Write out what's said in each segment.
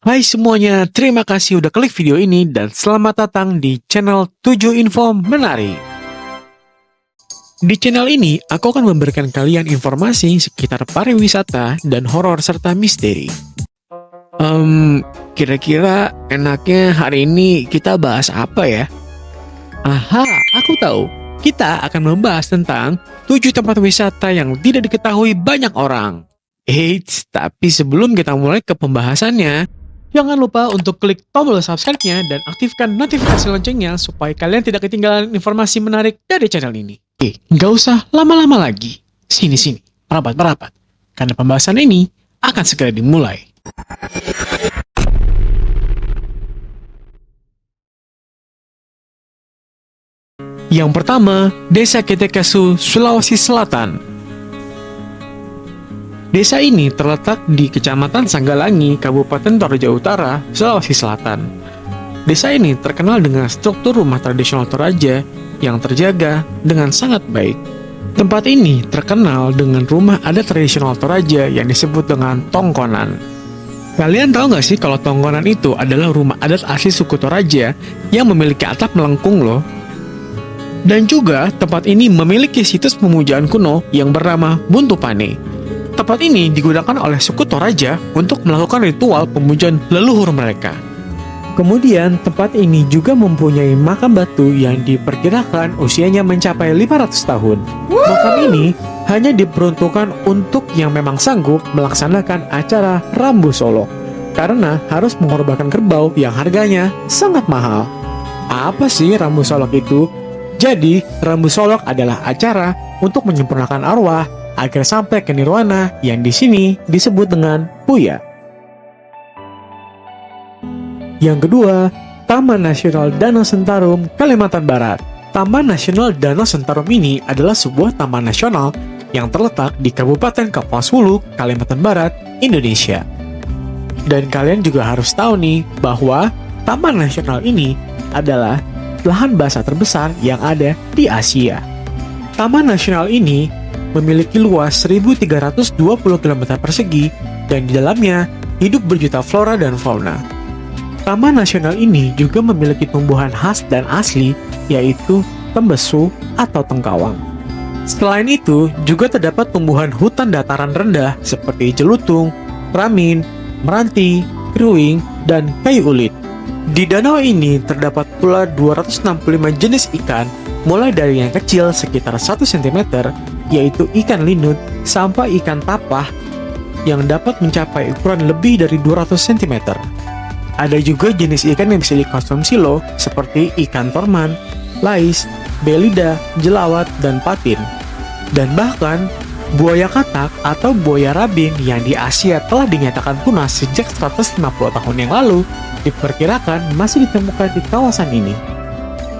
Hai semuanya, terima kasih udah klik video ini dan selamat datang di channel 7 Info Menarik. Di channel ini, aku akan memberikan kalian informasi sekitar pariwisata dan horor serta misteri. Kira-kira enaknya hari ini kita bahas apa ya? Aha, aku tahu. Kita akan membahas tentang 7 tempat wisata yang tidak diketahui banyak orang. Eits, tapi sebelum kita mulai ke pembahasannya, jangan lupa untuk klik tombol subscribe-nya dan aktifkan notifikasi loncengnya supaya kalian tidak ketinggalan informasi menarik dari channel ini. Oke, nggak usah lama-lama lagi. Sini, merapat. Karena pembahasan ini akan segera dimulai. Yang pertama, Desa Ketekasu, Sulawesi Selatan. Desa ini terletak di Kecamatan Sanggalangi, Kabupaten Toraja Utara, Sulawesi Selatan. Desa ini terkenal dengan struktur rumah tradisional Toraja yang terjaga dengan sangat baik. Tempat ini terkenal dengan rumah adat tradisional Toraja yang disebut dengan tongkonan. Kalian tahu nggak sih kalau tongkonan itu adalah rumah adat asli suku Toraja yang memiliki atap melengkung loh? Dan juga tempat ini memiliki situs pemujaan kuno yang bernama Buntupane. Tempat ini digunakan oleh suku Toraja untuk melakukan ritual pemujaan leluhur mereka. Kemudian tempat ini juga mempunyai makam batu yang diperkirakan usianya mencapai 500 tahun. Makam ini hanya diperuntukkan untuk yang memang sanggup melaksanakan acara Rambu Solok, karena harus mengorbankan kerbau yang harganya sangat mahal. Apa sih Rambu Solok itu? Jadi, Rambu Solok adalah acara untuk menyempurnakan arwah agar sampai ke nirwana yang di sini disebut dengan Puya. Yang kedua, Taman Nasional Danau Sentarum, Kalimantan Barat. Taman Nasional Danau Sentarum ini adalah sebuah taman nasional yang terletak di Kabupaten Kapuas Hulu, Kalimantan Barat, Indonesia. Dan kalian juga harus tahu nih bahwa Taman Nasional ini adalah lahan basah terbesar yang ada di Asia. Taman Nasional ini memiliki luas 1.320 km persegi dan di dalamnya hidup berjuta flora dan fauna. Taman Nasional ini juga memiliki tumbuhan khas dan asli, yaitu tembesu atau tengkawang. Selain itu, juga terdapat tumbuhan hutan dataran rendah seperti jelutung, ramin, meranti, kriwing, dan kayu ulit. Di danau ini terdapat pula 265 jenis ikan, mulai dari yang kecil sekitar 1 cm, yaitu ikan linut, sampai ikan tapah yang dapat mencapai ukuran lebih dari 200 cm. Ada juga jenis ikan yang bisa dikonsumsi loh, seperti ikan torman, lais, belida, jelawat, dan patin. Dan bahkan, buaya katak atau buaya rabin yang di Asia telah dinyatakan punah sejak 150 tahun yang lalu, diperkirakan masih ditemukan di kawasan ini.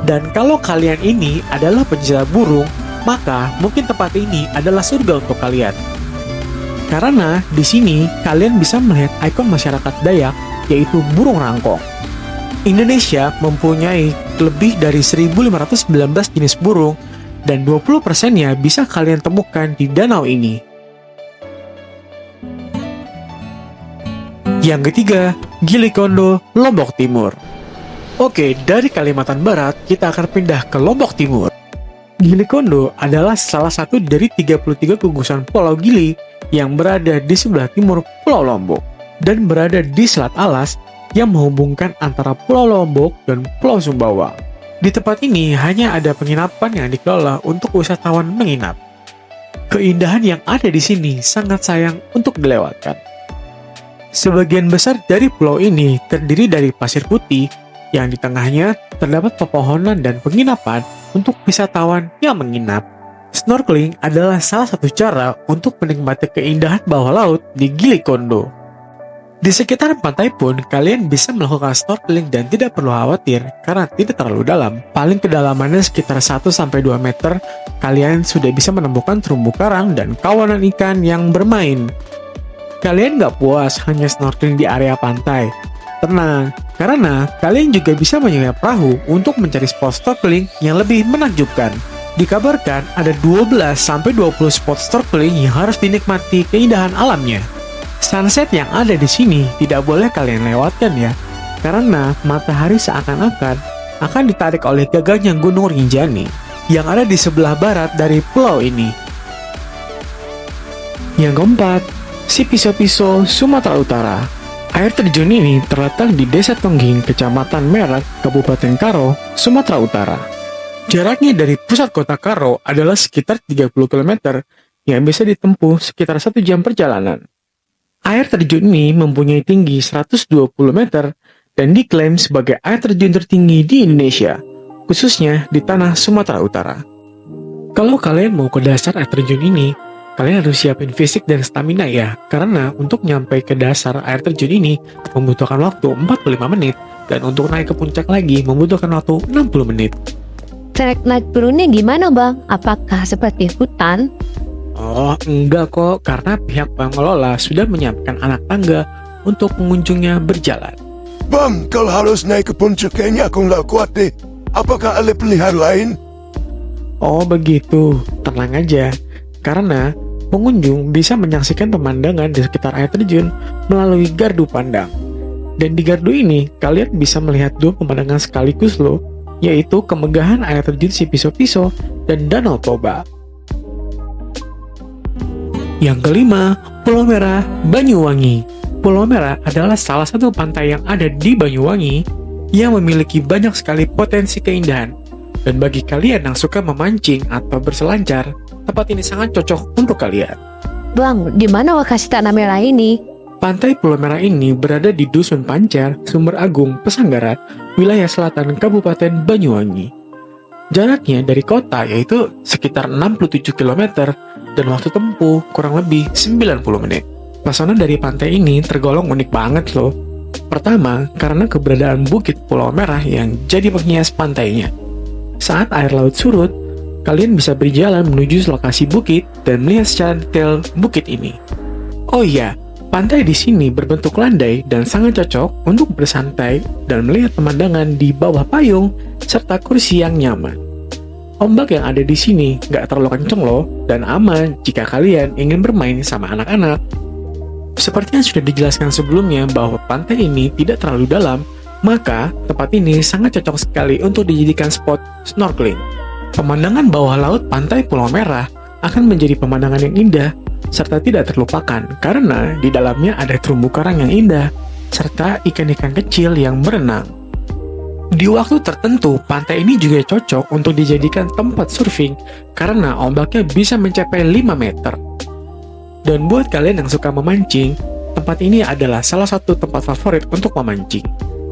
Dan kalau kalian ini adalah pencinta burung, maka mungkin tempat ini adalah surga untuk kalian. Karena di sini kalian bisa melihat ikon masyarakat Dayak, yaitu burung rangkong. Indonesia mempunyai lebih dari 1.519 jenis burung, dan 20%-nya bisa kalian temukan di danau ini. Yang ketiga, Gili Kondo, Lombok Timur. Oke, dari Kalimantan Barat, kita akan pindah ke Lombok Timur. Gili Kondo adalah salah satu dari 33 gugusan Pulau Gili yang berada di sebelah timur Pulau Lombok dan berada di Selat Alas yang menghubungkan antara Pulau Lombok dan Pulau Sumbawa. Di tempat ini hanya ada penginapan yang dikelola untuk wisatawan menginap. Keindahan yang ada di sini sangat sayang untuk dilewatkan. Sebagian besar dari pulau ini terdiri dari pasir putih yang di tengahnya terdapat pepohonan dan penginapan untuk wisatawan yang menginap. Snorkeling adalah salah satu cara untuk menikmati keindahan bawah laut di Gili Kondo. Di sekitar pantai pun kalian bisa melakukan snorkeling dan tidak perlu khawatir karena tidak terlalu dalam. Paling kedalamannya sekitar 1-2 meter, kalian sudah bisa menemukan terumbu karang dan kawanan ikan yang bermain. Kalian nggak puas hanya snorkeling di area pantai. Tenang, karena kalian juga bisa menyewa perahu untuk mencari spot snorkeling yang lebih menakjubkan. Dikabarkan ada 12-20 spot snorkeling yang harus dinikmati keindahan alamnya. Sunset yang ada di sini tidak boleh kalian lewatkan ya, karena matahari seakan-akan akan ditarik oleh gagahnya Gunung Rinjani yang ada di sebelah barat dari pulau ini. Yang keempat, Sipiso-Piso, Sumatera Utara. Air terjun ini terletak di Desa Tongging, Kecamatan Merak, Kabupaten Karo, Sumatera Utara. Jaraknya dari pusat kota Karo adalah sekitar 30 km yang bisa ditempuh sekitar 1 jam perjalanan. Air terjun ini mempunyai tinggi 120 meter dan diklaim sebagai air terjun tertinggi di Indonesia, khususnya di tanah Sumatera Utara. Kalau kalian mau ke dasar air terjun ini, kalian harus siapin fisik dan stamina ya, karena untuk nyampe ke dasar air terjun ini membutuhkan waktu 45 menit, dan untuk naik ke puncak lagi membutuhkan waktu 60 menit. Trek naik turunnya gimana bang? Apakah seperti hutan? Oh, enggak kok, karena pihak pengelola sudah menyiapkan anak tangga untuk pengunjungnya berjalan. Bang, kalau harus naik ke puncak kayaknya aku nggak kuat deh. Apakah ada pilihan lain? Oh begitu, tenang aja, karena pengunjung bisa menyaksikan pemandangan di sekitar air terjun melalui gardu pandang. Dan di gardu ini, kalian bisa melihat 2 pemandangan sekaligus loh, yaitu kemegahan air terjun Sipiso-Piso dan Danau Toba. Yang kelima, Pulau Merah, Banyuwangi. Pulau Merah adalah salah satu pantai yang ada di Banyuwangi yang memiliki banyak sekali potensi keindahan. Dan bagi kalian yang suka memancing atau berselancar, tempat ini sangat cocok untuk kalian. Bang, di mana lokasi tanah merah ini? Pantai Pulau Merah ini berada di Dusun Pancar, Sumber Agung, Pesanggaran, wilayah selatan Kabupaten Banyuwangi. Jaraknya dari kota yaitu sekitar 67 km dan waktu tempuh kurang lebih 90 menit. Pesona dari pantai ini tergolong unik banget loh. Pertama, karena keberadaan Bukit Pulau Merah yang jadi penghias pantainya. Saat air laut surut, kalian bisa berjalan menuju lokasi bukit dan melihat secara detail bukit ini. Oh iya, pantai di sini berbentuk landai dan sangat cocok untuk bersantai dan melihat pemandangan di bawah payung serta kursi yang nyaman. Ombak yang ada di sini nggak terlalu kenceng loh dan aman jika kalian ingin bermain sama anak-anak. Seperti yang sudah dijelaskan sebelumnya bahwa pantai ini tidak terlalu dalam, maka tempat ini sangat cocok sekali untuk dijadikan spot snorkeling. Pemandangan bawah laut pantai Pulau Merah akan menjadi pemandangan yang indah serta tidak terlupakan karena di dalamnya ada terumbu karang yang indah serta ikan-ikan kecil yang berenang. Di waktu tertentu, pantai ini juga cocok untuk dijadikan tempat surfing karena ombaknya bisa mencapai 5 meter. Dan buat kalian yang suka memancing, tempat ini adalah salah satu tempat favorit untuk memancing.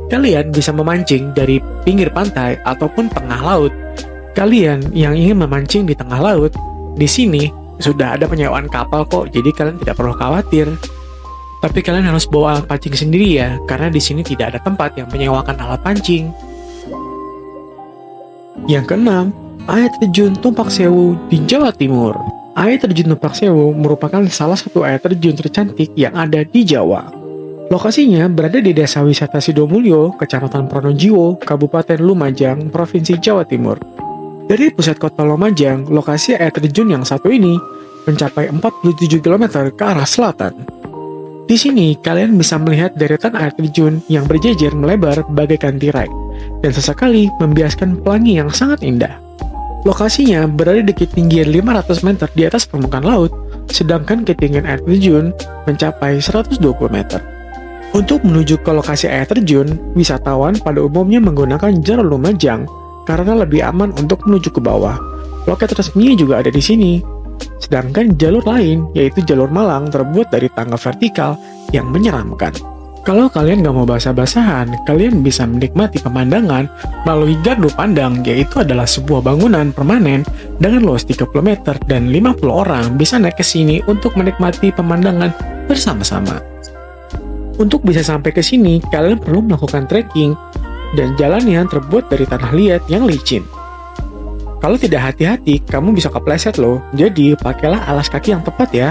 Kalian bisa memancing dari pinggir pantai ataupun tengah laut. Kalian yang ingin memancing di tengah laut, di sini sudah ada penyewaan kapal kok, jadi kalian tidak perlu khawatir. Tapi kalian harus bawa alat pancing sendiri ya, karena di sini tidak ada tempat yang menyewakan alat pancing. Yang keenam, air terjun Tumpak Sewu di Jawa Timur. Air terjun Tumpak Sewu merupakan salah satu air terjun tercantik yang ada di Jawa. Lokasinya berada di Desa Wisata Sidomulyo, Kecamatan Pronojiwo, Kabupaten Lumajang, Provinsi Jawa Timur. Dari pusat kota Lumajang, lokasi air terjun yang satu ini mencapai 47 km ke arah selatan. Di sini, kalian bisa melihat deretan air terjun yang berjejer melebar bagaikan tirai, dan sesekali membiaskan pelangi yang sangat indah. Lokasinya berada di ketinggian 500 meter di atas permukaan laut, sedangkan ketinggian air terjun mencapai 120 meter. Untuk menuju ke lokasi air terjun, wisatawan pada umumnya menggunakan jalur Lumajang karena lebih aman untuk menuju ke bawah. Loket resminya juga ada di sini. Sedangkan jalur lain, yaitu jalur Malang, terbuat dari tangga vertikal yang menyeramkan. Kalau kalian gak mau basah-basahan, kalian bisa menikmati pemandangan melalui gardu pandang, yaitu adalah sebuah bangunan permanen dengan luas 30 meter dan 50 orang bisa naik ke sini untuk menikmati pemandangan bersama-sama. Untuk bisa sampai ke sini, kalian perlu melakukan trekking dan jalannya terbuat dari tanah liat yang licin. Kalau tidak hati-hati, kamu bisa kepleset loh, jadi pakailah alas kaki yang tepat ya.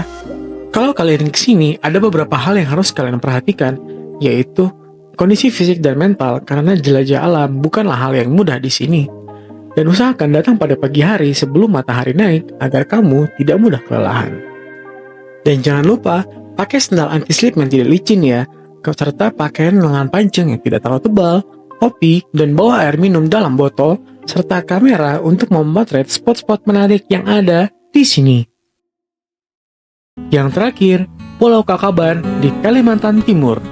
Kalau kalian ke sini, ada beberapa hal yang harus kalian perhatikan, yaitu kondisi fisik dan mental karena jelajah alam bukanlah hal yang mudah di sini. Dan usahakan datang pada pagi hari sebelum matahari naik agar kamu tidak mudah kelelahan. Dan jangan lupa, pakai sandal anti-slip yang tidak licin ya, serta pakaian lengan panjang yang tidak terlalu tebal, topi, dan bawa air minum dalam botol, serta kamera untuk memotret spot-spot menarik yang ada di sini. Yang terakhir, Pulau Kakaban di Kalimantan Timur.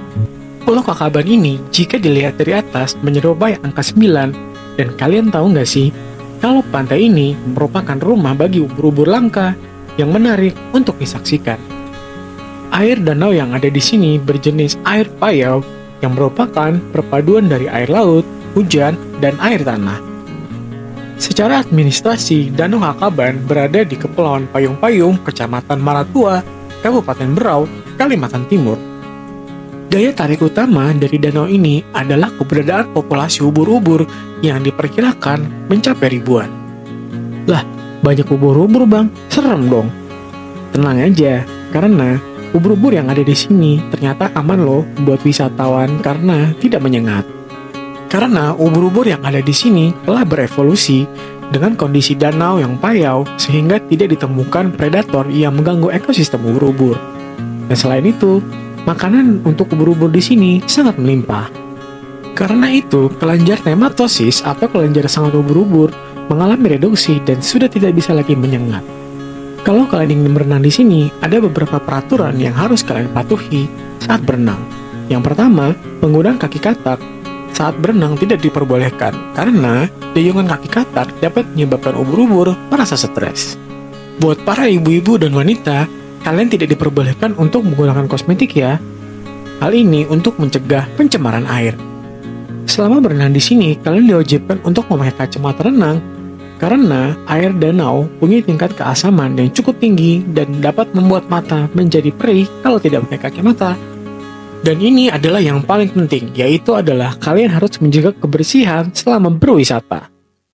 Pulau Kakaban ini jika dilihat dari atas menyerupai angka 9, dan kalian tahu nggak sih, kalau pantai ini merupakan rumah bagi ubur-ubur langka yang menarik untuk disaksikan. Air danau yang ada di sini berjenis air payau yang merupakan perpaduan dari air laut, hujan, dan air tanah. Secara administrasi, Danau Kakaban berada di Kepulauan Payung-Payung, Kecamatan Maratua, Kabupaten Berau, Kalimantan Timur. Daya tarik utama dari danau ini adalah keberadaan populasi ubur-ubur yang diperkirakan mencapai ribuan. Lah, banyak ubur-ubur bang, serem dong. Tenang aja, karena ubur-ubur yang ada di sini ternyata aman loh buat wisatawan karena tidak menyengat. Karena ubur-ubur yang ada di sini telah berevolusi dengan kondisi danau yang payau sehingga tidak ditemukan predator yang mengganggu ekosistem ubur-ubur. Dan selain itu, makanan untuk ubur-ubur di sini sangat melimpah. Karena itu, kelenjar nematosis atau kelenjar sangat ubur-ubur mengalami reduksi dan sudah tidak bisa lagi menyengat. Kalau kalian ingin berenang di sini, ada beberapa peraturan yang harus kalian patuhi saat berenang. Yang pertama, penggunaan kaki katak saat berenang tidak diperbolehkan karena dayungan kaki katak dapat menyebabkan ubur-ubur merasa stres. Buat para ibu-ibu dan wanita, kalian tidak diperbolehkan untuk menggunakan kosmetik ya. Hal ini untuk mencegah pencemaran air. Selama berenang di sini, kalian diwajibkan untuk memakai kacamata renang karena air danau punya tingkat keasaman yang cukup tinggi dan dapat membuat mata menjadi perih kalau tidak pakai kacamata. Dan ini adalah yang paling penting, yaitu adalah kalian harus menjaga kebersihan selama berwisata.